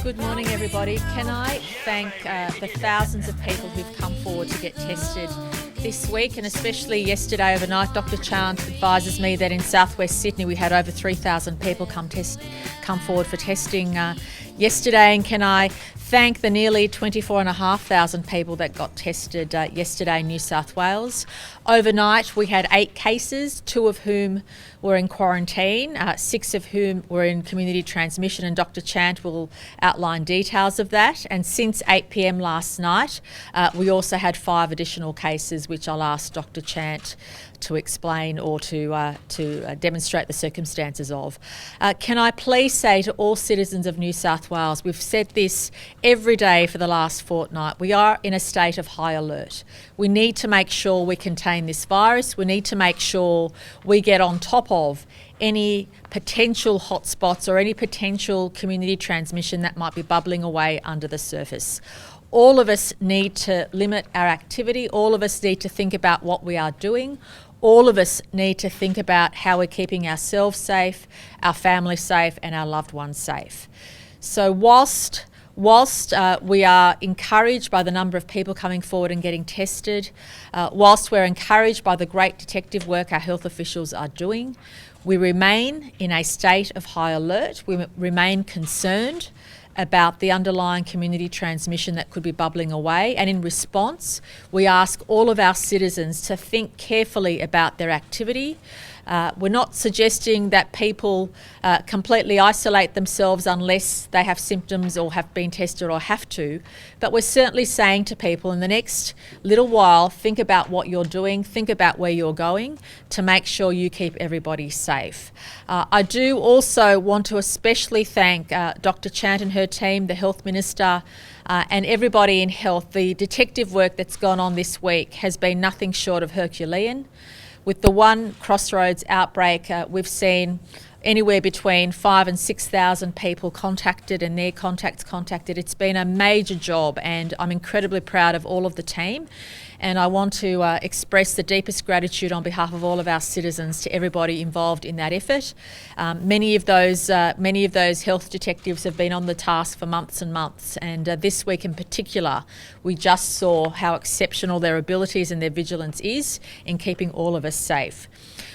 Good morning, everybody. Can I thank the thousands of people who've come forward to get tested this week, and especially yesterday overnight. Dr. Chant advises me that in southwest Sydney we had over 3,000 people come forward for testing yesterday. And can I thank the nearly 24,500 people that got tested yesterday in New South Wales. Overnight we had 8 cases, 2 of whom were in quarantine, 6 of whom were in community transmission, and Dr. Chant will outline details of that. And since 8 p.m. last night, we also had 5 additional cases, which I'll ask Dr. Chant to explain or to demonstrate the circumstances of. Can I please say to all citizens of New South Wales, we've said this every day for the last fortnight, we are in a state of high alert. We need to make sure we contain this virus. We need to make sure we get on top of any potential hotspots or any potential community transmission that might be bubbling away under the surface. All of us need to limit our activity. All of us need to think about what we are doing. All of us need to think about how we're keeping ourselves safe, our family safe, and our loved ones safe. So whilst we are encouraged by the number of people coming forward and getting tested, whilst we're encouraged by the great detective work our health officials are doing, we remain in a state of high alert. We remain concerned about the underlying community transmission that could be bubbling away. And in response, we ask all of our citizens to think carefully about their activity. We're not suggesting that people completely isolate themselves unless they have symptoms or have been tested or have to, but we're certainly saying to people in the next little while, think about what you're doing, think about where you're going to make sure you keep everybody safe. I do also want to especially thank Dr. Chant and her team, the Health Minister, and everybody in health. The detective work that's gone on this week has been nothing short of Herculean. With the one Crossroads outbreak, we've seen anywhere between 5,000 and 6,000 people contacted and their contacts contacted. It's been a major job, and I'm incredibly proud of all of the team. And I want to express the deepest gratitude on behalf of all of our citizens to everybody involved in that effort. Many of those health detectives have been on the task for months and months, and this week in particular, we just saw how exceptional their abilities and their vigilance is in keeping all of us safe.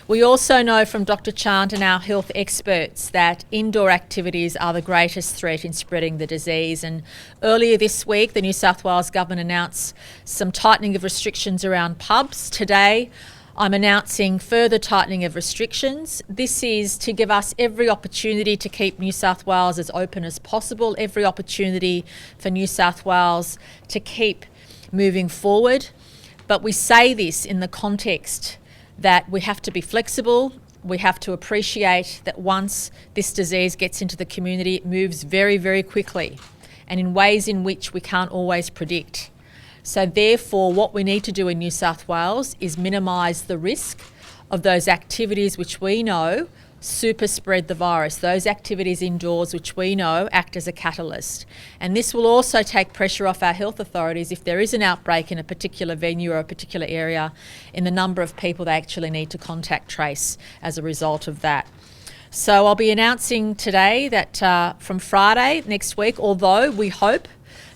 We also know from Dr. Chant and our health experts that indoor activities are the greatest threat in spreading the disease. And earlier this week, the New South Wales government announced some tightening of restrictions around pubs. Today, I'm announcing further tightening of restrictions. This is to give us every opportunity to keep New South Wales as open as possible, every opportunity for New South Wales to keep moving forward. But we say this in the context that we have to be flexible. We have to appreciate that once this disease gets into the community, it moves very, very quickly and in ways in which we can't always predict. So therefore, what we need to do in New South Wales is minimise the risk of those activities which we know super spread the virus, those activities indoors which we know act as a catalyst. And this will also take pressure off our health authorities if there is an outbreak in a particular venue or a particular area in the number of people they actually need to contact trace as a result of that. So I'll be announcing today that from Friday next week, although we hope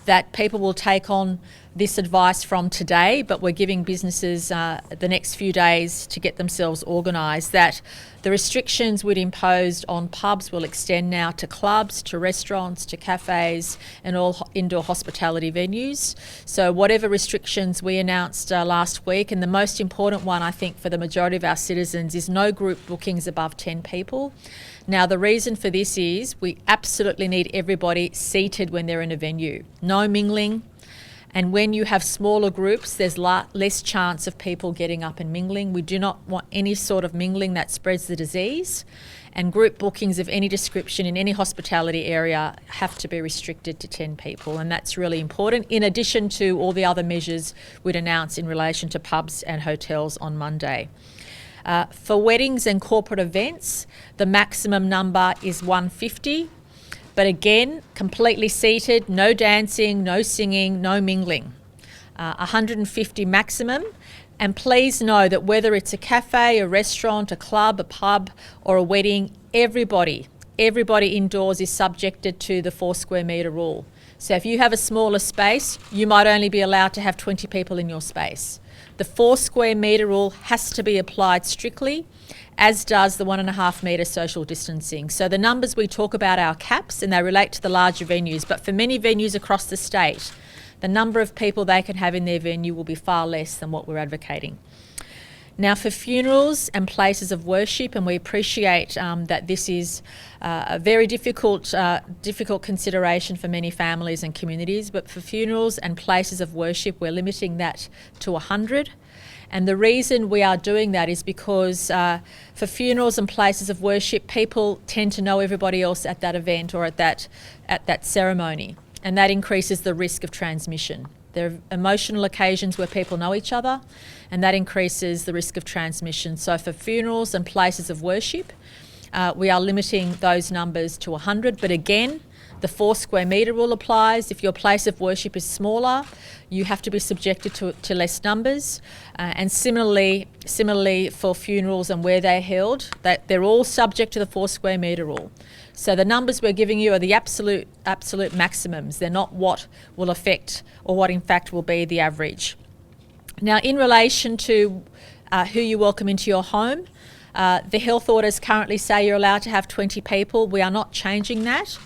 that people will take on this advice from today, but we're giving businesses the next few days to get themselves organised, that the restrictions we'd imposed on pubs will extend now to clubs, to restaurants, to cafes and all indoor hospitality venues. So whatever restrictions we announced last week, and the most important one I think for the majority of our citizens is no group bookings above 10 people. Now the reason for this is we absolutely need everybody seated when they're in a venue. No mingling. And when you have smaller groups, there's less chance of people getting up and mingling. We do not want any sort of mingling that spreads the disease. And group bookings of any description in any hospitality area have to be restricted to 10 people. And that's really important, in addition to all the other measures we'd announce in relation to pubs and hotels on Monday. For weddings and corporate events, the maximum number is 150. But again, completely seated, no dancing, no singing, no mingling. 150 maximum. And please know that whether it's a cafe, a restaurant, a club, a pub or a wedding, everybody everybody indoors is subjected to the 4 square metre rule. So if you have a smaller space, you might only be allowed to have 20 people in your space. The 4 square metre rule has to be applied strictly, as does the 1.5 metre social distancing. So the numbers we talk about are caps, and they relate to the larger venues, but for many venues across the state, the number of people they can have in their venue will be far less than what we're advocating. Now, for funerals and places of worship, and we appreciate that this is a very difficult consideration for many families and communities, but for funerals and places of worship, we're limiting that to 100. And the reason we are doing that is because for funerals and places of worship, people tend to know everybody else at that event or at that ceremony, and that increases the risk of transmission. There are emotional occasions where people know each other, and that increases the risk of transmission. So for funerals and places of worship, we are limiting those numbers to 100. But again, the 4 square metre rule applies. If your place of worship is smaller, you have to be subjected to less numbers. And similarly for funerals and where they're held, they're all subject to the 4 square metre rule. So the numbers we're giving you are the absolute maximums. They're not what will affect or what in fact will be the average. Now, in relation to who you welcome into your home, the health orders currently say you're allowed to have 20 people. We are not changing that.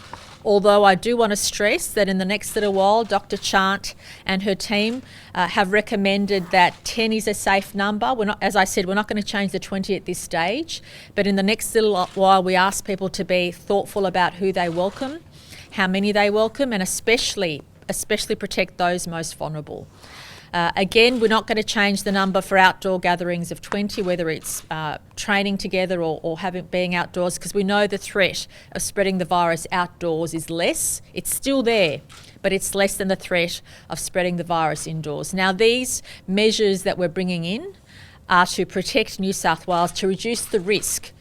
Although I do want to stress that in the next little while, Dr. Chant and her team have recommended that 10 is a safe number. As I said, we're not going to change the 20 at this stage, but in the next little while, we ask people to be thoughtful about who they welcome, how many they welcome, and especially protect those most vulnerable. Again, we're not going to change the number for outdoor gatherings of 20, whether it's training together or being outdoors, because we know the threat of spreading the virus outdoors is less. It's still there, but it's less than the threat of spreading the virus indoors. Now, these measures that we're bringing in are to protect New South Wales, to reduce the risk,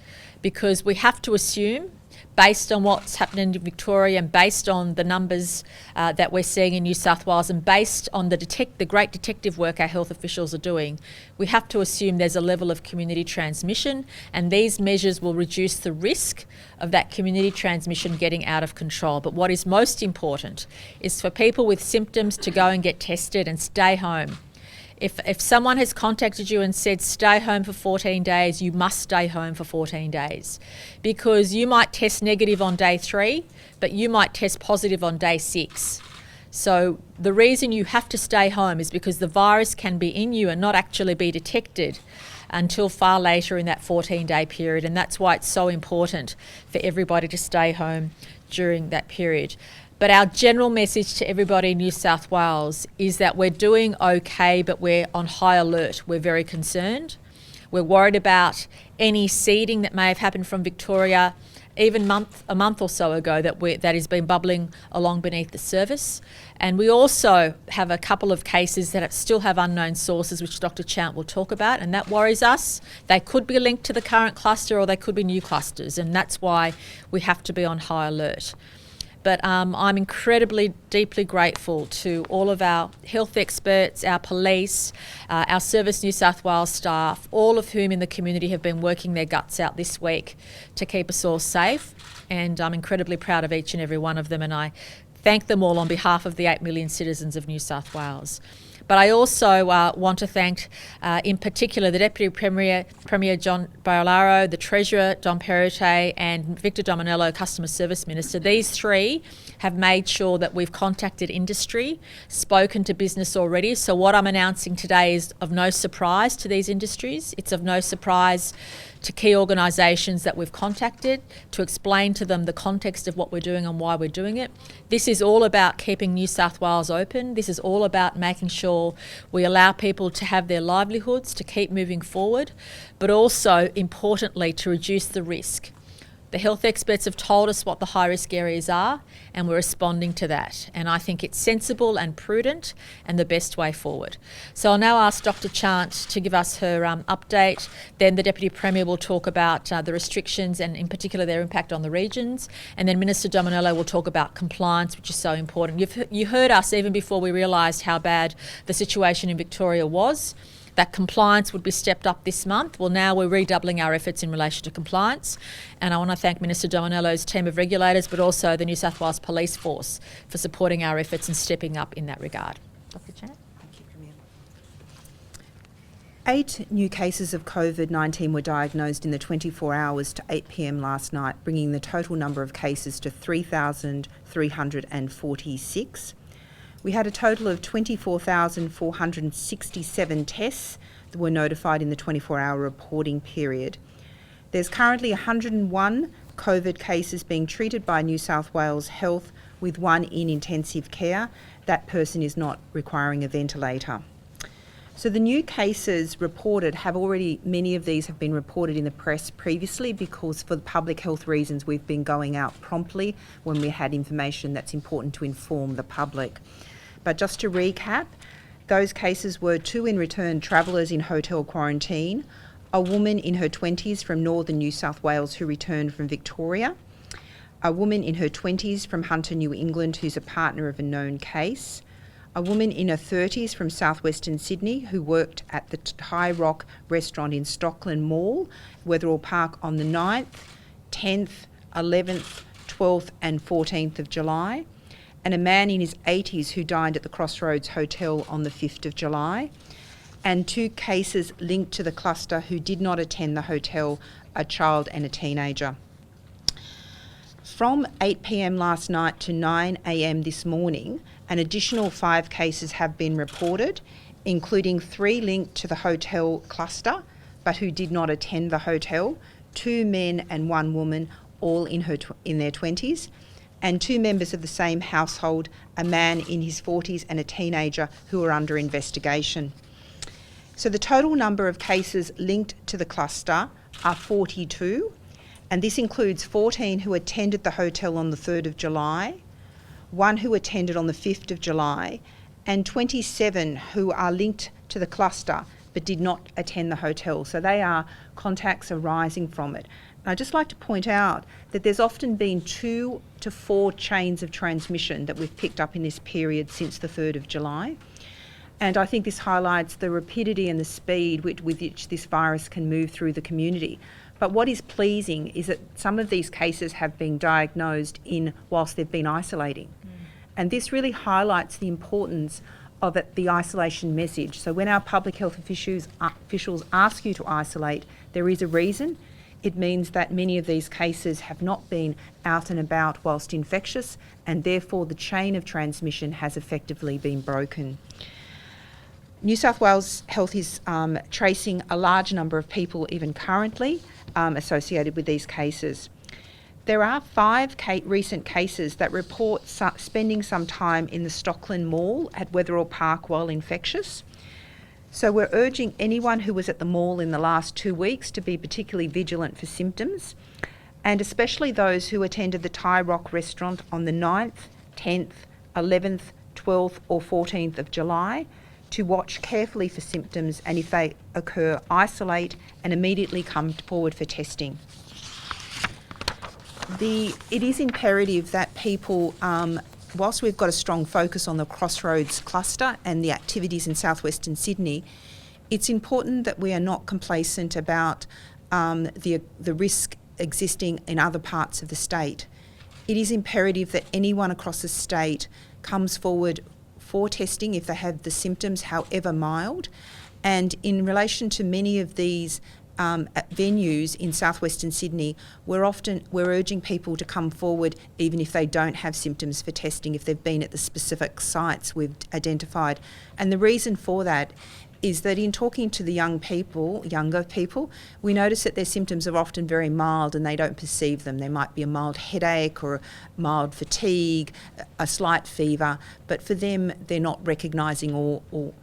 because we have to assume, based on what's happening in Victoria and based on the numbers that we're seeing in New South Wales and based on the great detective work our health officials are doing, we have to assume there's a level of community transmission, and these measures will reduce the risk of that community transmission getting out of control. But what is most important is for people with symptoms to go and get tested and stay home. If someone has contacted you and said stay home for 14 days, you must stay home for 14 days, because you might test negative on day 3, but you might test positive on day 6. So the reason you have to stay home is because the virus can be in you and not actually be detected until far later in that 14-day period, and that's why it's so important for everybody to stay home during that period. But our general message to everybody in New South Wales is that we're doing okay, but we're on high alert. We're very concerned. We're worried about any seeding that may have happened from Victoria even a month or so ago that has been bubbling along beneath the surface. And we also have a couple of cases that still have unknown sources, which Dr. Chant will talk about, and that worries us. They could be linked to the current cluster or they could be new clusters, and that's why we have to be on high alert. But I'm incredibly, deeply grateful to all of our health experts, our police, our Service New South Wales staff, all of whom in the community have been working their guts out this week to keep us all safe. And I'm incredibly proud of each and every one of them, and I thank them all on behalf of the 8 million citizens of New South Wales. But I also want to thank, in particular, the Deputy Premier John Barilaro, the Treasurer Don Perrottet, and Victor Dominello, Customer Service Minister. These three have made sure that we've contacted industry, spoken to business already. So what I'm announcing today is of no surprise to these industries. It's of no surprise to key organisations that we've contacted to explain to them the context of what we're doing and why we're doing it. This is all about keeping New South Wales open. This is all about making sure we allow people to have their livelihoods, to keep moving forward, but also, importantly, to reduce the risk. The health experts have told us what the high-risk areas are, and we're responding to that. And I think it's sensible and prudent and the best way forward. So I'll now ask Dr. Chant to give us her update. Then the Deputy Premier will talk about the restrictions and in particular their impact on the regions. And then Minister Dominello will talk about compliance, which is so important. You heard us even before we realised how bad the situation in Victoria was, that compliance would be stepped up this month. Well, now we're redoubling our efforts in relation to compliance. And I want to thank Minister Dominello's team of regulators, but also the New South Wales Police Force for supporting our efforts and stepping up in that regard. Dr. Chan? Thank you, Premier. 8 new cases of COVID-19 were diagnosed in the 24 hours to 8 p.m. last night, bringing the total number of cases to 3,346. We had a total of 24,467 tests that were notified in the 24-hour reporting period. There's currently 101 COVID cases being treated by New South Wales Health, with 1 in intensive care. That person is not requiring a ventilator. So the new cases reported many of these have been reported in the press previously, because for public health reasons we've been going out promptly when we had information that's important to inform the public. But just to recap, those cases were 2 in-return travellers in hotel quarantine, a woman in her 20s from northern New South Wales who returned from Victoria, a woman in her 20s from Hunter, New England, who's a partner of a known case, a woman in her 30s from southwestern Sydney who worked at the Thai Rock restaurant in Stockland Mall, Wetherill Park, on the 9th, 10th, 11th, 12th and 14th of July, and a man in his 80s who dined at the Crossroads Hotel on the 5th of July, and 2 cases linked to the cluster who did not attend the hotel, a child and a teenager. From 8 p.m. last night to 9 a.m. this morning, an additional 5 cases have been reported, including 3 linked to the hotel cluster, but who did not attend the hotel, 2 men and 1 woman, all in their 20s, and 2 members of the same household, a man in his 40s and a teenager, who are under investigation. So the total number of cases linked to the cluster are 42, and this includes 14 who attended the hotel on the 3rd of July, 1 who attended on the 5th of July, and 27 who are linked to the cluster but did not attend the hotel. So they are contacts arising from it. And I'd just like to point out that there's often been 2 to 4 chains of transmission that we've picked up in this period since the 3rd of July. And I think this highlights the rapidity and the speed with which this virus can move through the community. But what is pleasing is that some of these cases have been diagnosed whilst they've been isolating. And this really highlights the importance of the isolation message. So when our public health officials ask you to isolate, there is a reason. It means that many of these cases have not been out and about whilst infectious, and therefore the chain of transmission has effectively been broken. New South Wales Health is tracing a large number of people even currently associated with these cases. There are 5 recent cases that report spending some time in the Stockland Mall at Wetherill Park while infectious. So we're urging anyone who was at the mall in the last 2 weeks to be particularly vigilant for symptoms, and especially those who attended the Thai Rock restaurant on the 9th, 10th, 11th, 12th or 14th of July, to watch carefully for symptoms, and if they occur, isolate and immediately come forward for testing. It is imperative that people, whilst we've got a strong focus on the Crossroads cluster and the activities in southwestern Sydney, it's important that we are not complacent about the risk existing in other parts of the state. It is imperative that anyone across the state comes forward for testing if they have the symptoms, however mild. And in relation to many of these venues in southwestern Sydney, we're urging people to come forward even if they don't have symptoms for testing, if they've been at the specific sites we've identified. And the reason for that is that in talking to the younger people, we notice that their symptoms are often very mild and they don't perceive them. There might be a mild headache or a mild fatigue, a slight fever, but for them, they're not recognising all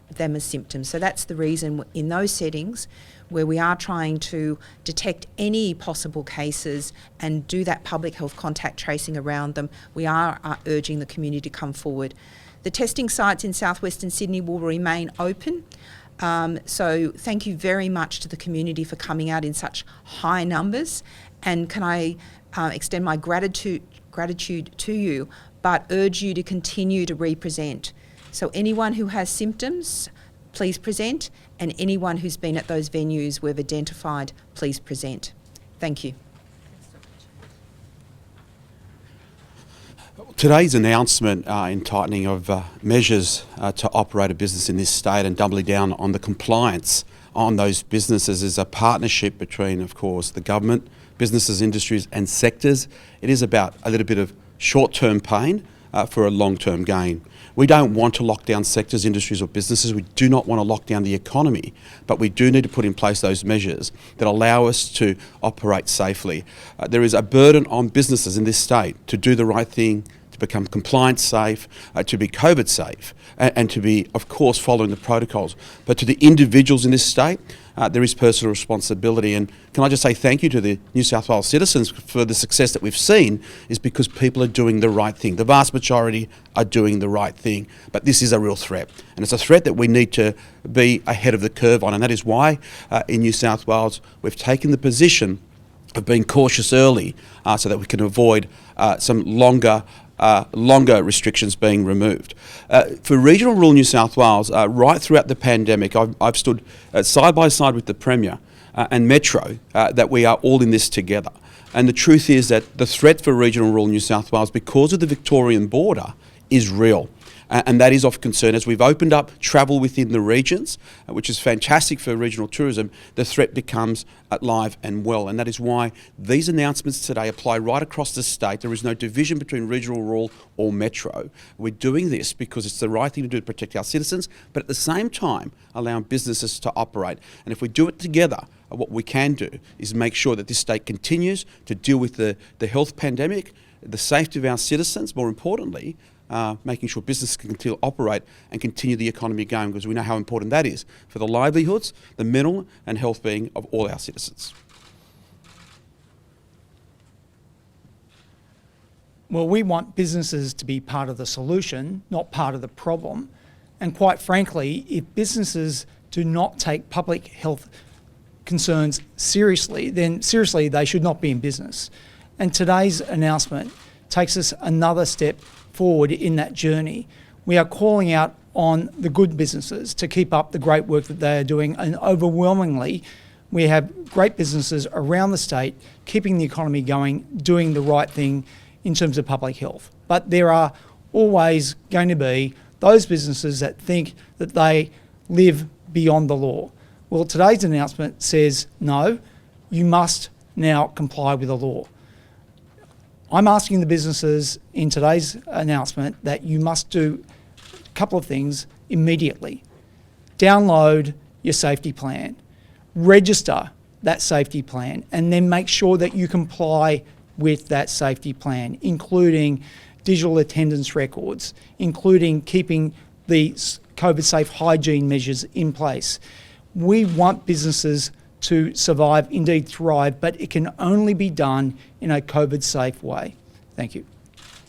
them as symptoms. So that's the reason in those settings where we are trying to detect any possible cases and do that public health contact tracing around them, we are urging the community to come forward. The testing sites in southwestern Sydney will remain open. So thank you very much to the community for coming out in such high numbers, and can I extend my gratitude to you, but urge you to continue to represent. So anyone who has symptoms, please present, and anyone who's been at those venues we've identified, please present. Thank you. Today's announcement in tightening of measures to operate a business in this state and doubling down on the compliance on those businesses is a partnership between, of course, the government, businesses, industries and sectors. It is about a little bit of short-term pain for a long-term gain. We don't want to lock down sectors, industries or businesses. We do not want to lock down the economy, but we do need to put in place those measures that allow us to operate safely. There is a burden on businesses in this state to do the right thing, to become compliance safe, to be COVID safe, and to be, of course, following the protocols. But to the individuals in this state, there is personal responsibility. And can I just say thank you to the New South Wales citizens for the success that we've seen is because people are doing the right thing. The vast majority are doing the right thing. But this is a real threat. And it's a threat that we need to be ahead of the curve on. And that is why in New South Wales we've taken the position of being cautious early so that we can avoid some longer restrictions being removed. For regional rural New South Wales, right throughout the pandemic, I've stood side by side with the Premier and Metro that we are all in this together. And the truth is that the threat for regional rural New South Wales, because of the Victorian border, is real. And that is of concern. As we've opened up travel within the regions, which is fantastic for regional tourism, the threat becomes live and well. And that is why these announcements today apply right across the state. There is no division between regional, rural or metro. We're doing this because it's the right thing to do to protect our citizens, but at the same time allowing businesses to operate. And if we do it together, what we can do is make sure that this state continues to deal with the health pandemic, the safety of our citizens, more importantly, making sure businesses can continue to operate and continue the economy going, because we know how important that is for the livelihoods, the mental and health being of all our citizens. Well, we want businesses to be part of the solution, not part of the problem. And quite frankly, if businesses do not take public health concerns seriously, then seriously they should not be in business. And today's announcement takes us another step forward in that journey. We are calling out on the good businesses to keep up the great work that they are doing, and overwhelmingly we have great businesses around the state keeping the economy going, doing the right thing in terms of public health. But there are always going to be those businesses that think that they live beyond the law. Well, today's announcement says no, you must now comply with the law. I'm asking the businesses in today's announcement that you must do a couple of things immediately. Download your safety plan, register that safety plan, and then make sure that you comply with that safety plan, including digital attendance records, including keeping the COVID-safe hygiene measures in place. We want businesses to survive, indeed thrive, but it can only be done in a COVID-safe way. Thank you.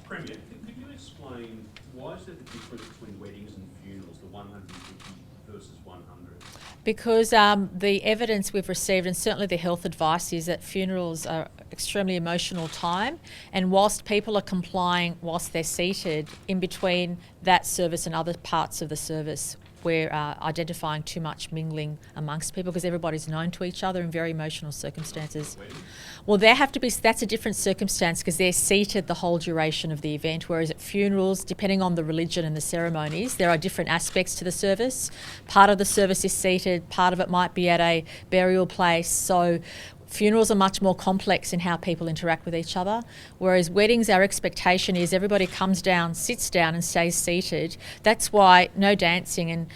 Premier, could you explain why is there the difference between weddings and funerals, the 150 versus 100? Because the evidence we've received, and certainly the health advice, is that funerals are extremely emotional time, and whilst people are complying whilst they're seated, in between that service and other parts of the service, we're identifying too much mingling amongst people because everybody's known to each other in very emotional circumstances. Well, that's a different circumstance because they're seated the whole duration of the event, whereas at funerals, depending on the religion and the ceremonies, there are different aspects to the service. Part of the service is seated, part of it might be at a burial place. So funerals are much more complex in how people interact with each other, whereas weddings, our expectation is everybody comes down, sits down and stays seated. That's why no dancing, and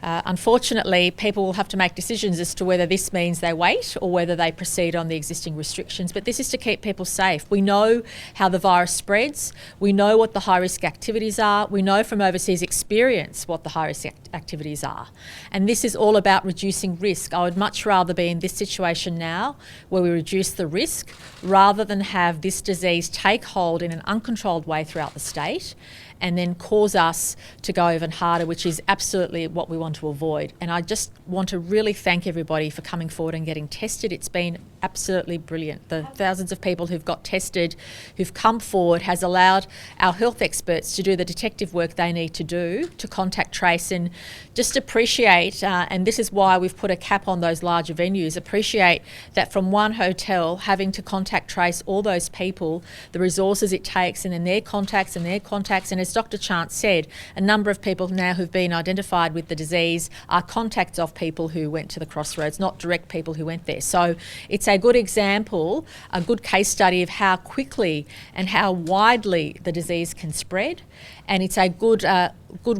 unfortunately people will have to make decisions as to whether this means they wait or whether they proceed on the existing restrictions. But this is to keep people safe. We know how the virus spreads. We know what the high-risk activities are. We know from overseas experience what the high-risk activities are. And this is all about reducing risk. I would much rather be in this situation now where we reduce the risk rather than have this disease take hold in an uncontrolled way throughout the state and then cause us to go even harder, which is absolutely what we want to avoid. And I just want to really thank everybody for coming forward and getting tested. It's been absolutely brilliant. The thousands of people who've got tested, who've come forward, has allowed our health experts to do the detective work they need to do to contact trace, and just appreciate, and this is why we've put a cap on those larger venues, appreciate that from one hotel having to contact trace all those people, the resources it takes, and then their contacts, and as Dr. Chant said, a number of people now who've been identified with the disease are contacts of people who went to the Crossroads, not direct people who went there. So it's a good example, a good case study of how quickly and how widely the disease can spread, and it's a good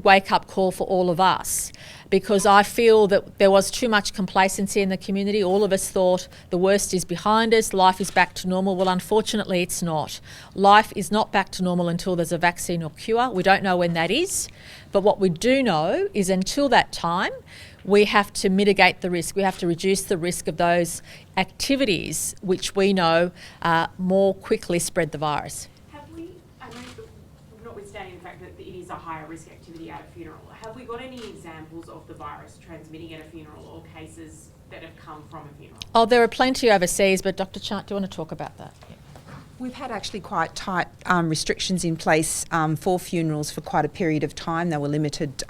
wake-up call for all of us, because I feel that there was too much complacency in the community. All of us thought the worst is behind us, life is back to normal. Well, unfortunately, it's not. Life is not back to normal until there's a vaccine or cure. We don't know when that is, but what we do know is until that time, we have to mitigate the risk. We have to reduce the risk of those activities which we know more quickly spread the virus. Have we, I know, notwithstanding the fact that it is a higher risk activity at a funeral, have we got any examples of the virus transmitting at a funeral or cases that have come from a funeral? Oh, there are plenty overseas, but Dr. Chant, do you want to talk about that? We've had actually quite tight restrictions in place for funerals for quite a period of time. They were limited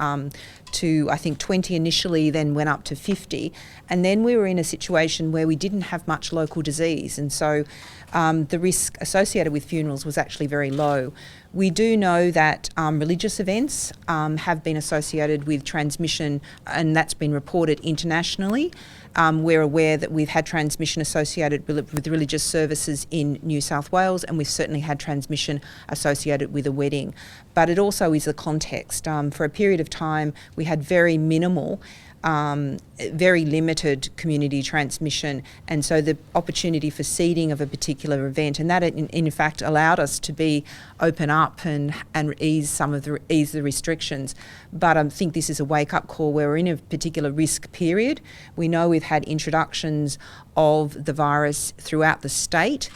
to, I think, 20 initially, then went up to 50. And then we were in a situation where we didn't have much local disease. And so the risk associated with funerals was actually very low. We do know that religious events have been associated with transmission, and that's been reported internationally. We're aware that we've had transmission associated with religious services in New South Wales, and we've certainly had transmission associated with a wedding. But it also is the context. For a period of time, we had very minimal, very limited community transmission, and so the opportunity for seeding of a particular event, and that in fact allowed us to be open up and ease the restrictions. But I think this is a wake-up call where we're in a particular risk period. We know we've had introductions of the virus throughout the state.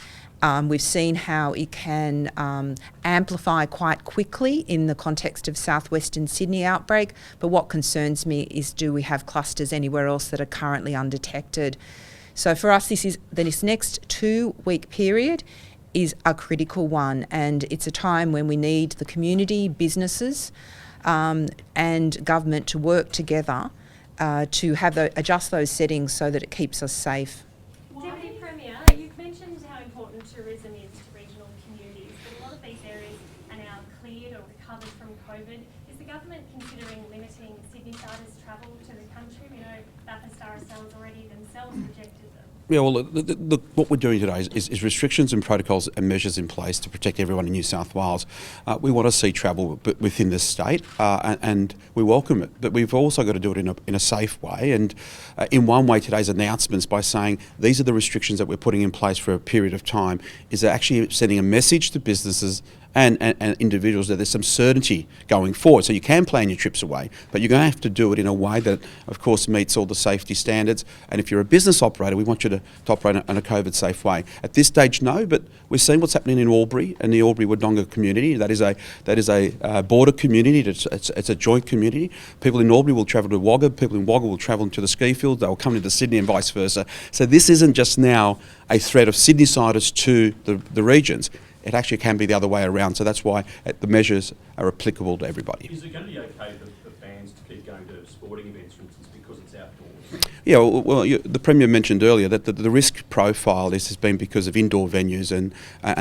We've seen how it can amplify quite quickly in the context of southwestern Sydney outbreak, but what concerns me is, do we have clusters anywhere else that are currently undetected? So for us, this next 2-week period is a critical one, and it's a time when we need the community, businesses and government to work together to have adjust those settings so that it keeps us safe. Deputy Premier, you've mentioned how important tourism is to regional communities, but a lot of these areas are now cleared or recovered from COVID. Is the government considering limiting Sydney-siders' travel to the country? We know Bathurst RSL has already themselves rejected them. Yeah, well, look, what we're doing today is restrictions and protocols and measures in place to protect everyone in New South Wales. We want to see travel within the state, and we welcome it. But we've also got to do it in a safe way. And in one way, today's announcements by saying these are the restrictions that we're putting in place for a period of time is actually sending a message to businesses and individuals that there's some certainty going forward. So you can plan your trips away, but you're going to have to do it in a way that, of course, meets all the safety standards. And if you're a business operator, we want you to operate in a COVID-safe way. At this stage, no, but we've seen what's happening in Albury and the Albury-Wodonga community. That is a border community. It's a joint community. People in Albury will travel to Wagga. People in Wagga will travel to the ski field. They will come into Sydney and vice versa. So this isn't just now a threat of Sydney-siders to the regions. It actually can be the other way around, so that's why the measures are applicable to everybody. Is it going to be okay for fans to keep going to sporting events, for instance, because it's outdoors? Yeah, well, the Premier mentioned earlier that the risk profile this has been because of indoor venues, and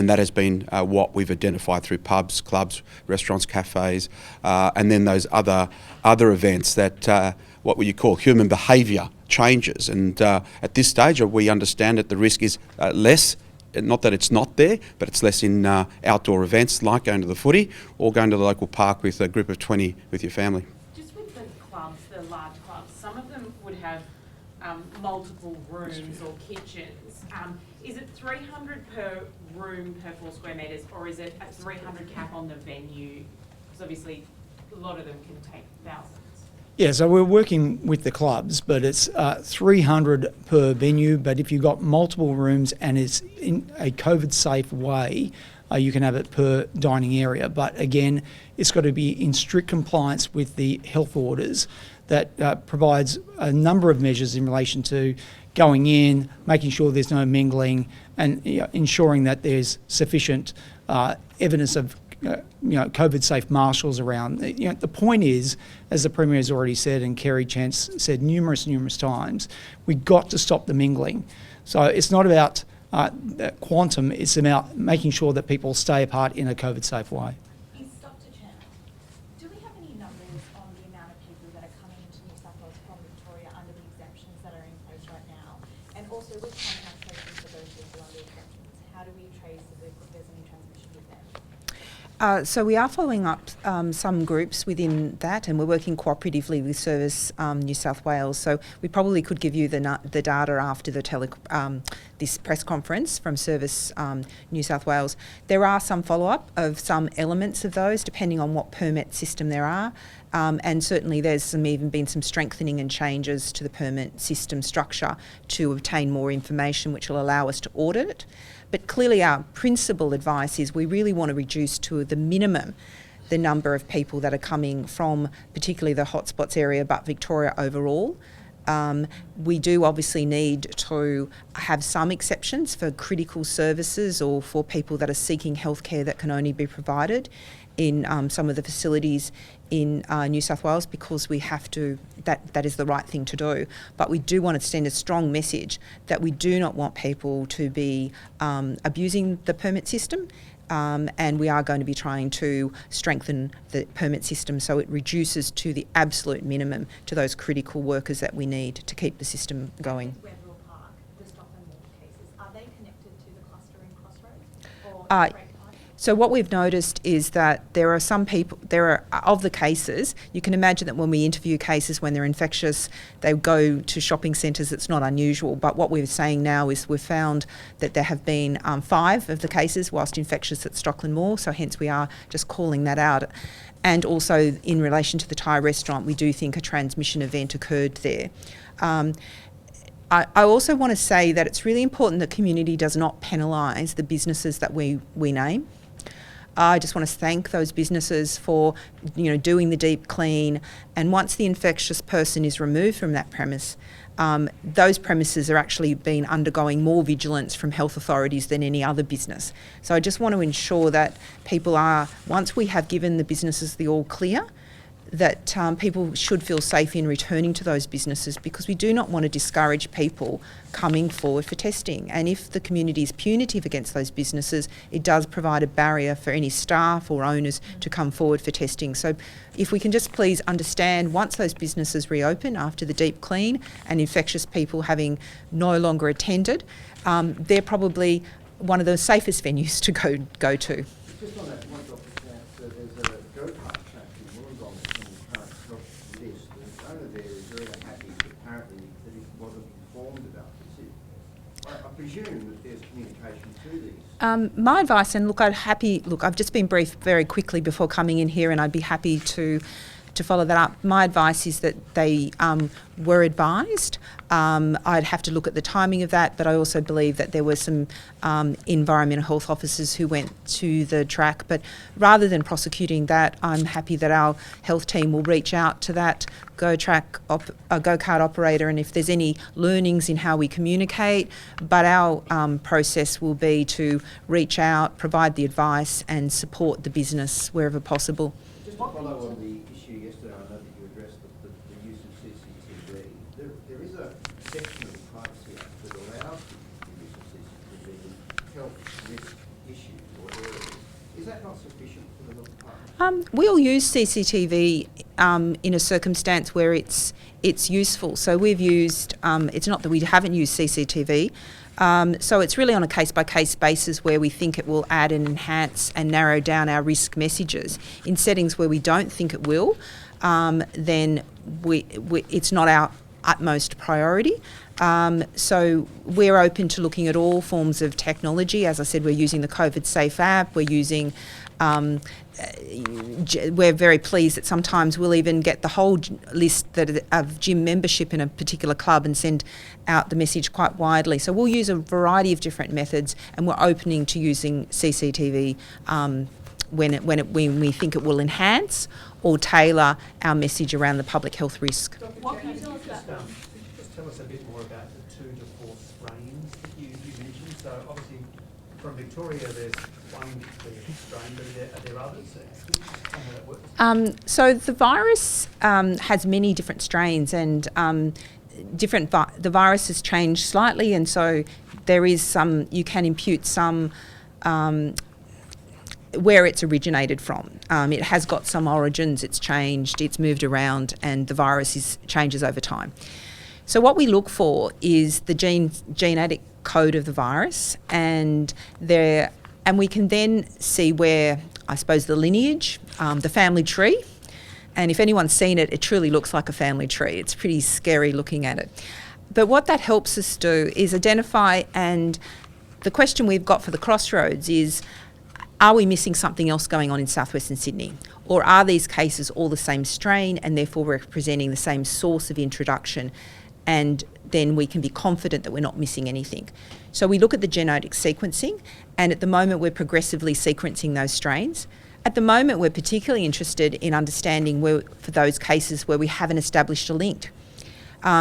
that has been what we've identified through pubs, clubs, restaurants, cafes, and then those other events that what would you call human behaviour changes. And at this stage, we understand that the risk is less. Not that it's not there, but it's less in outdoor events like going to the footy or going to the local park with a group of 20 with your family. Just with the clubs, the large clubs, some of them would have multiple rooms or kitchens. Is it 300 per room per 4 square metres, or is it a 300 cap on the venue? Because obviously a lot of them can take thousands. Yeah, so we're working with the clubs, but it's 300 per venue. But if you've got multiple rooms and it's in a COVID-safe way, you can have it per dining area. But again, it's got to be in strict compliance with the health orders that provides a number of measures in relation to going in, making sure there's no mingling, and ensuring that there's sufficient evidence of COVID-safe marshals around. The point is, as the Premier has already said, and Kerry Chance said numerous times, we've got to stop the mingling. So it's not about quantum, it's about making sure that people stay apart in a COVID-safe way. Dr. Chan, do we have any numbers on the amount of people that are coming into New South Wales from Victoria under the exemptions that are in place right now? And also with contact tracing for those people under exemptions, how do we trace if there's any transmission with them? So we are following up some groups within that, and we're working cooperatively with Service New South Wales. So we probably could give you the data after the this press conference from Service New South Wales. There are some follow-up of some elements of those, depending on what permit system there are. And certainly there's even been some strengthening and changes to the permit system structure to obtain more information, which will allow us to audit it. But clearly our principal advice is we really want to reduce to the minimum the number of people that are coming from particularly the hotspots area, but Victoria overall. We do obviously need to have some exceptions for critical services or for people that are seeking healthcare that can only be provided in some of the facilities in New South Wales, because we have to, that is the right thing to do. But we do want to send a strong message that we do not want people to be abusing the permit system, and we are going to be trying to strengthen the permit system so it reduces to the absolute minimum to those critical workers that we need to keep the system going. Wendell Park, the Stockland Mall cases, are they connected to the cluster in Crossroads? Or So what we've noticed is that there are some people, of the cases, you can imagine that when we interview cases when they're infectious, they go to shopping centres. It's not unusual. But what we're saying now is we've found that there have been 5 of the cases whilst infectious at Stockland Mall, so hence we are just calling that out. And also in relation to the Thai restaurant, we do think a transmission event occurred there. I also want to say that it's really important that community does not penalise the businesses that we name. I just want to thank those businesses for, doing the deep clean. And once the infectious person is removed from that premise, those premises are actually been undergoing more vigilance from health authorities than any other business. So I just want to ensure that people are, once we have given the businesses the all clear, that people should feel safe in returning to those businesses, because we do not want to discourage people coming forward for testing. And if the community is punitive against those businesses, it does provide a barrier for any staff or owners to come forward for testing. So if we can just please understand, once those businesses reopen after the deep clean and infectious people having no longer attended, they're probably one of the safest venues to go to. Just on that point, Dr. Chance, there's a go-kart track in Wollongong that's on the current health list, and the owner there is very unhappy, apparently, that he wasn't informed about this. I presume that there's communication to these. My advice, and I've just been briefed very quickly before coming in here, and I'd be happy to follow that up. My advice is that they were advised. I'd have to look at the timing of that, but I also believe that there were some environmental health officers who went to the track. But rather than prosecuting that, I'm happy that our health team will reach out to that go-kart operator, and if there's any learnings in how we communicate. But our process will be to reach out, provide the advice and support the business wherever possible. Just to follow on the issue yesterday, I know that you addressed the use of CCTV. There is a section of the Privacy Act that allows the use of CCTV in health risk issues or areas. Is that not sufficient for the health department? We'll use CCTV in a circumstance where it's useful. So we've used, it's not that we haven't used CCTV, so it's really on a case-by-case basis where we think it will add and enhance and narrow down our risk messages. In settings where we don't think it will, then it's not our utmost priority. So we're open to looking at all forms of technology. As I said, we're using the COVID Safe app, we're using We're very pleased that sometimes we'll even get the whole list of gym membership in a particular club and send out the message quite widely. So we'll use a variety of different methods, and we're opening to using CCTV when we think it will enhance or tailor our message around the public health risk. What can you tell us about that? Could you just tell us a bit more about the 2 to 4 strains that you mentioned? So obviously from Victoria there's one clear strain, but are there others? Could you just tell me how that works? So the virus has many different strains, and the virus has changed slightly, and so there is some, you can impute some where it's originated from. It has got some origins, it's changed, it's moved around, and the virus changes over time. So what we look for is the genetic code of the virus, and we can then see where, I suppose, the lineage, the family tree. And if anyone's seen it, it truly looks like a family tree. It's pretty scary looking at it. But what that helps us do is identify, and the question we've got for the Crossroads is, are we missing something else going on in southwestern Sydney? Or are these cases all the same strain and therefore representing the same source of introduction? And then we can be confident that we're not missing anything. So we look at the genetic sequencing, and at the moment we're progressively sequencing those strains. At the moment we're particularly interested in understanding for those cases where we haven't established a link.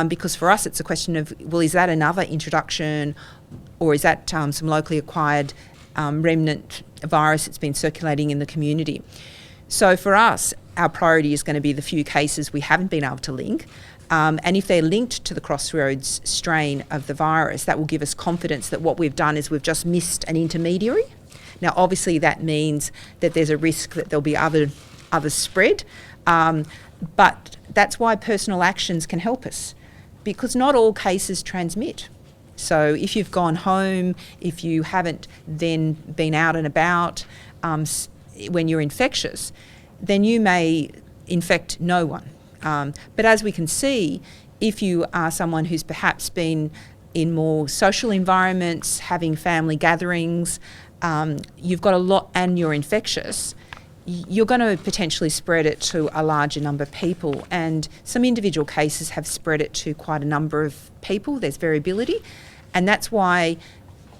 Because for us it's a question of, well, is that another introduction, or is that some locally acquired remnant virus that's been circulating in the community? So for us, our priority is going to be the few cases we haven't been able to link. And if they're linked to the Crossroads strain of the virus, that will give us confidence that what we've done is we've just missed an intermediary. Now, obviously, that means that there's a risk that there'll be other spread, but that's why personal actions can help us, because not all cases transmit. So if you've gone home, if you haven't then been out and about when you're infectious, then you may infect no one. But as we can see, if you are someone who's perhaps been in more social environments, having family gatherings, you've got a lot and you're infectious, you're going to potentially spread it to a larger number of people. And some individual cases have spread it to quite a number of people. There's variability. And that's why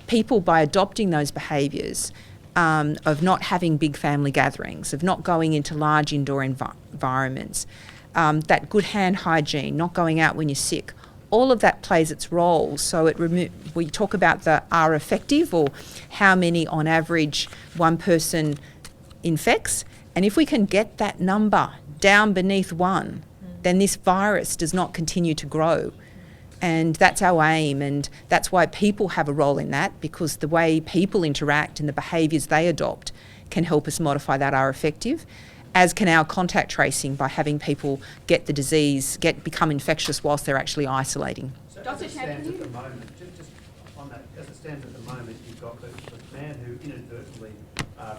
people, by adopting those behaviours of not having big family gatherings, of not going into large indoor environments, that good hand hygiene, not going out when you're sick, all of that plays its role. So we talk about the R effective, or how many on average one person infects. And if we can get that number down beneath 1, then this virus does not continue to grow. And that's our aim, and that's why people have a role in that, because the way people interact and the behaviours they adopt can help us modify that R effective, as can our contact tracing by having people get the disease, become infectious whilst they're actually isolating. So as it stands at the moment, just on that, as it stands at the moment, you've got the man who inadvertently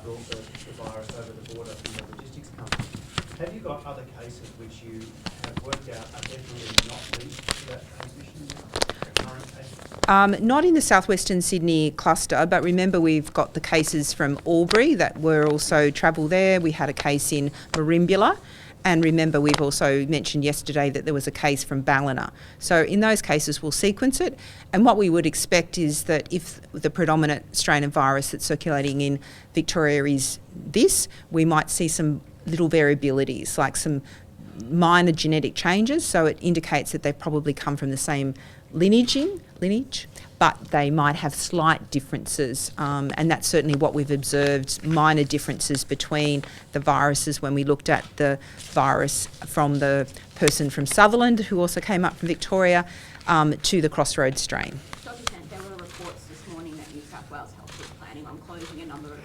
brought the virus over the border from the logistics company. Have you got other cases which you have worked out are definitely not linked to that transmission, the current cases? Not in the southwestern Sydney cluster, but remember we've got the cases from Albury that were also travel there. We had a case in Merimbula, and remember we've also mentioned yesterday that there was a case from Ballina. So in those cases we'll sequence it, and what we would expect is that if the predominant strain of virus that's circulating in Victoria is this, we might see some little variabilities, like some minor genetic changes, so it indicates that they've probably come from the same lineage, but they might have slight differences, and that's certainly what we've observed, minor differences between the viruses when we looked at the virus from the person from Sutherland, who also came up from Victoria, to the Crossroads strain. Dr. Kent, there were reports this morning that New South Wales Health was planning on closing a number of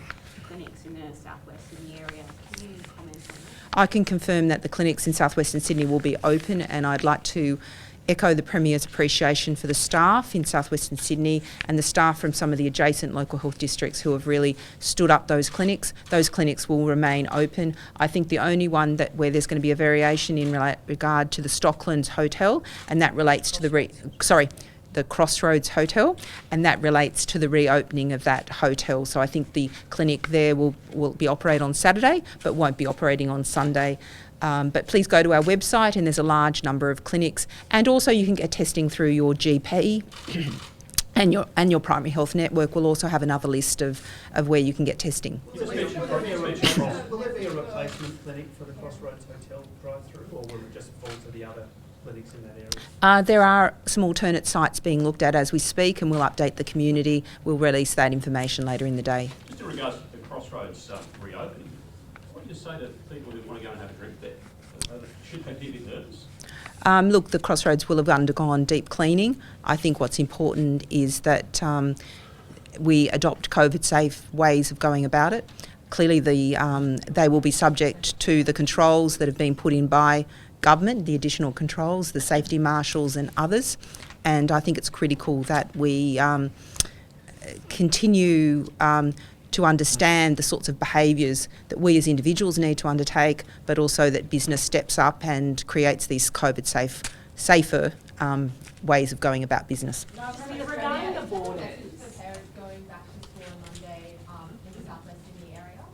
clinics in the southwestern area. Can you comment on that? I can confirm that the clinics in southwestern Sydney will be open, and I'd like to echo the Premier's appreciation for the staff in southwestern Sydney and the staff from some of the adjacent local health districts who have really stood up those clinics. Those clinics will remain open. I think the only one where there's going to be a variation in regard to the Stocklands Hotel, and that relates to the Crossroads Hotel, and that relates to the reopening of that hotel. So I think the clinic there will be operate on Saturday, but won't be operating on Sunday. But please go to our website, and there's a large number of clinics, and also you can get testing through your GP. And your primary health network will also have another list of where you can get testing. Will there be a replacement clinic for the Crossroads Hotel drive-through, or will it just fall to the other clinics in that area? There are some alternate sites being looked at as we speak, and we'll update the community. We'll release that information later in the day. Just in regards to the Crossroads reopening, what do you say to people who want to go and have a drink there? Should they be a bit nervous? Look, the Crossroads will have undergone deep cleaning. I think what's important is that we adopt COVID-safe ways of going about it. Clearly, they will be subject to the controls that have been put in by government, the additional controls, the safety marshals and others. And I think it's critical that we continue to understand the sorts of behaviours that we as individuals need to undertake, but also that business steps up and creates these safer ways of going about business. Regarding the borders, going back to school on Monday in the southwest Sydney area?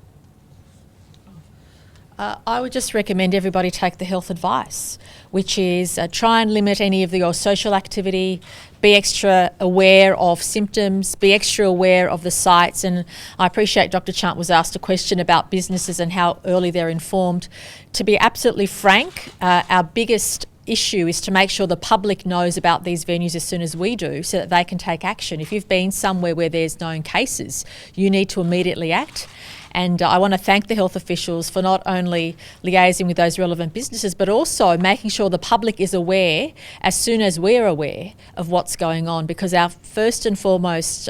I would just recommend everybody take the health advice, which is try and limit any of your social activity, be extra aware of symptoms, be extra aware of the sites. And I appreciate Dr. Chant was asked a question about businesses and how early they're informed. To be absolutely frank, our biggest issue is to make sure the public knows about these venues as soon as we do, so that they can take action. If you've been somewhere where there's known cases, you need to immediately act. And I want to thank the health officials for not only liaising with those relevant businesses, but also making sure the public is aware as soon as we're aware of what's going on, because our first and foremost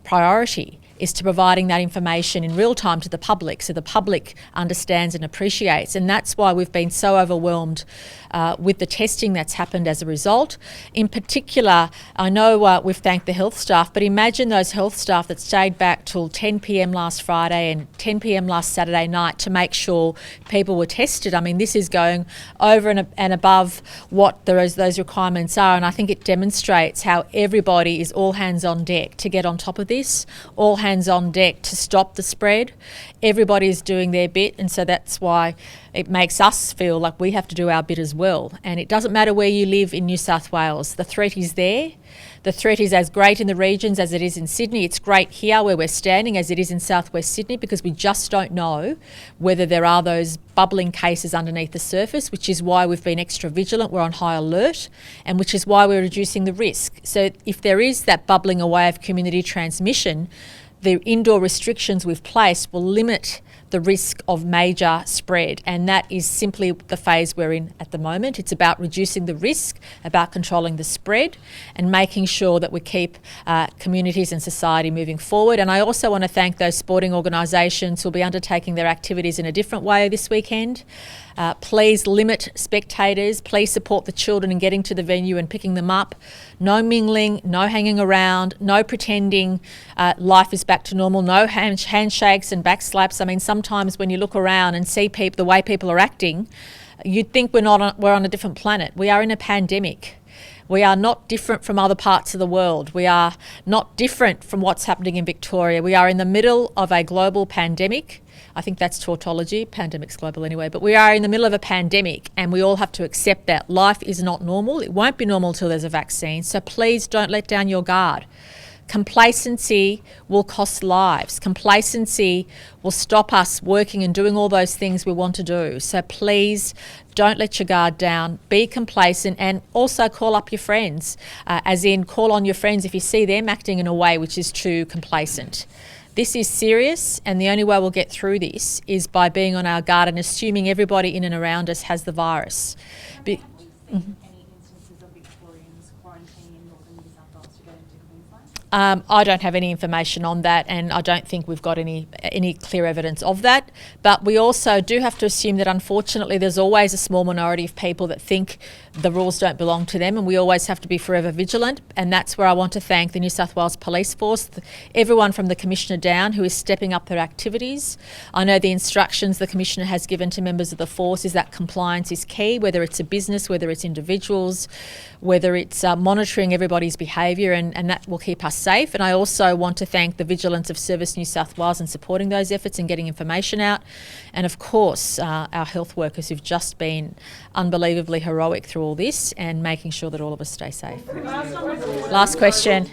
priority is to providing that information in real time to the public, so the public understands and appreciates. And that's why we've been so overwhelmed with the testing that's happened as a result. In particular, I know we've thanked the health staff, but imagine those health staff that stayed back till 10 p.m. last Friday and 10 p.m. last Saturday night to make sure people were tested. I mean, this is going over and above what those requirements are, and I think it demonstrates how everybody is all hands on deck to get on top of this, all hands on deck to stop the spread. Everybody is doing their bit, and so that's why it makes us feel like we have to do our bit as well. And it doesn't matter where you live in New South Wales, the threat is there. The threat is as great in the regions as it is in Sydney. It's great here where we're standing as it is in southwest Sydney, because we just don't know whether there are those bubbling cases underneath the surface, which is why we've been extra vigilant. We're on high alert, and which is why we're reducing the risk. So if there is that bubbling away of community transmission, the indoor restrictions we've placed will limit the risk of major spread, and that is simply the phase we're in at the moment. It's about reducing the risk, about controlling the spread, and making sure that we keep communities and society moving forward. And I also want to thank those sporting organisations who will be undertaking their activities in a different way this weekend. Please limit spectators. Please support the children in getting to the venue and picking them up. No mingling, no hanging around, no pretending life is back to normal, no handshakes and back slaps. I mean, sometimes when you look around and see people, the way people are acting, you'd think we're on a different planet. We are in a pandemic. We are not different from other parts of the world. We are not different from what's happening in Victoria. We are in the middle of a global pandemic. I think that's tautology. Pandemic's global anyway. But we are in the middle of a pandemic, and we all have to accept that. Life is not normal. It won't be normal till there's a vaccine. So please don't let down your guard. Complacency will cost lives. Complacency will stop us working and doing all those things we want to do. So please don't let your guard down. Be complacent, and also call up your friends, as in call on your friends if you see them acting in a way which is too complacent. This is serious, and the only way we'll get through this is by being on our guard and assuming everybody in and around us has the virus. Any instances of Victorians quarantining in northern New South Wales to go into Queensland? I don't have any information on that, and I don't think we've got any clear evidence of that. But we also do have to assume that unfortunately there's always a small minority of people that think the rules don't belong to them, and we always have to be forever vigilant. And that's where I want to thank the New South Wales Police Force, everyone from the Commissioner down who is stepping up their activities. I know the instructions the Commissioner has given to members of the force is that compliance is key, whether it's a business, whether it's individuals, whether it's monitoring everybody's behaviour, and that will keep us safe. And I also want to thank the vigilance of Service New South Wales in supporting those efforts and getting information out. And of course, our health workers who've just been unbelievably heroic through all this and making sure that all of us stay safe. Last question.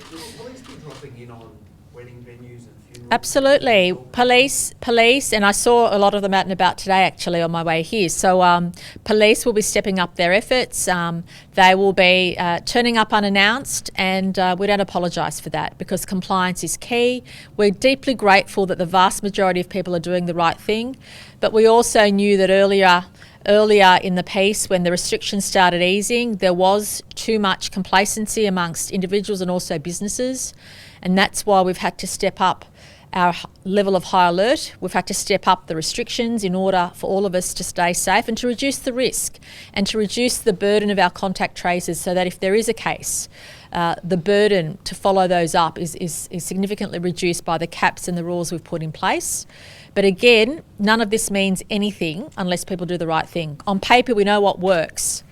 Absolutely. Police, and I saw a lot of them out and about today actually on my way here. So police will be stepping up their efforts. They will be turning up unannounced, and we don't apologise for that because compliance is key. We're deeply grateful that the vast majority of people are doing the right thing, but we also knew that earlier in the piece, when the restrictions started easing, there was too much complacency amongst individuals and also businesses, and that's why we've had to step up our level of high alert. We've had to step up the restrictions in order for all of us to stay safe and to reduce the risk and to reduce the burden of our contact tracers, so that if there is a case, the burden to follow those up is significantly reduced by the caps and the rules we've put in place. But again, none of this means anything unless people do the right thing. On paper, we know what works,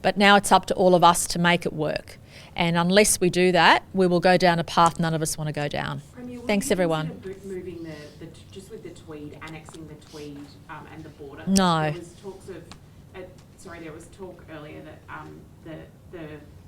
but now it's up to all of us to make it work. And unless we do that, we will go down a path none of us want to go down. Premier, Thanks, everyone. Moving the just with the Tweed, annexing the Tweed and the border. No. There was talks of, there was talk earlier that the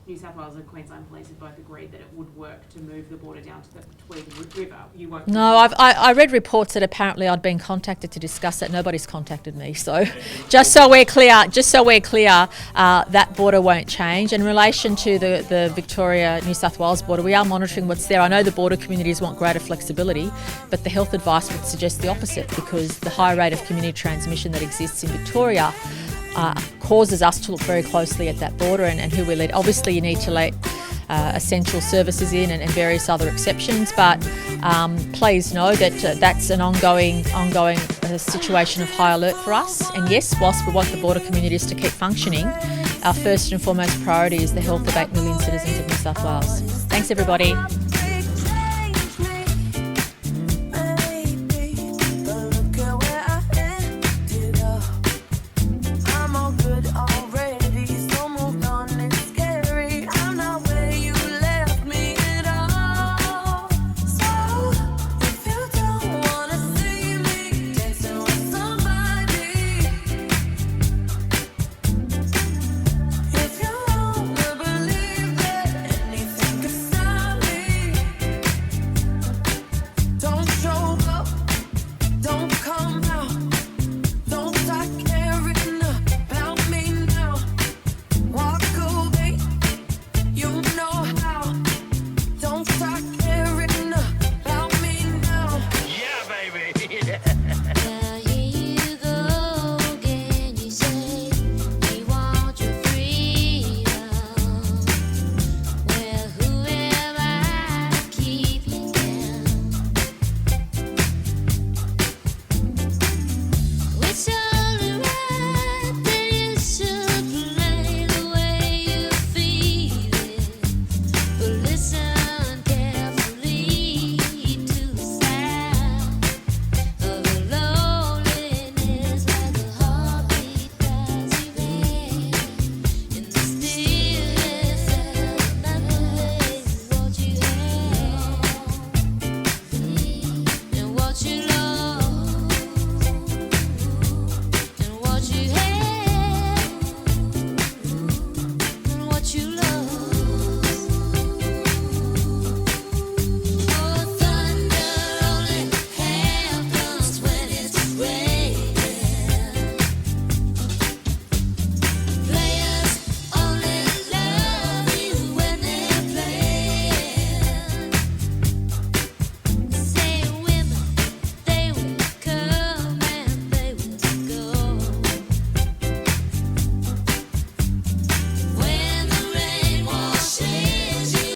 New South Wales and Queensland Police have both agreed that it would work to move the border down to the Tweed River. You won't. No, I read reports that apparently I'd been contacted to discuss that. Nobody's contacted me. So, just so we're clear, that border won't change. In relation to the Victoria-New South Wales border, we are monitoring what's there. I know the border communities want greater flexibility, but the health advice would suggest the opposite, because the high rate of community transmission that exists in Victoria causes us to look very closely at that border and who we let. Obviously, you need to let essential services in and various other exceptions, but please know that that's an ongoing situation of high alert for us. And yes, whilst we want the border communities to keep functioning, our first and foremost priority is the health of 8 million citizens of New South Wales. Thanks, everybody.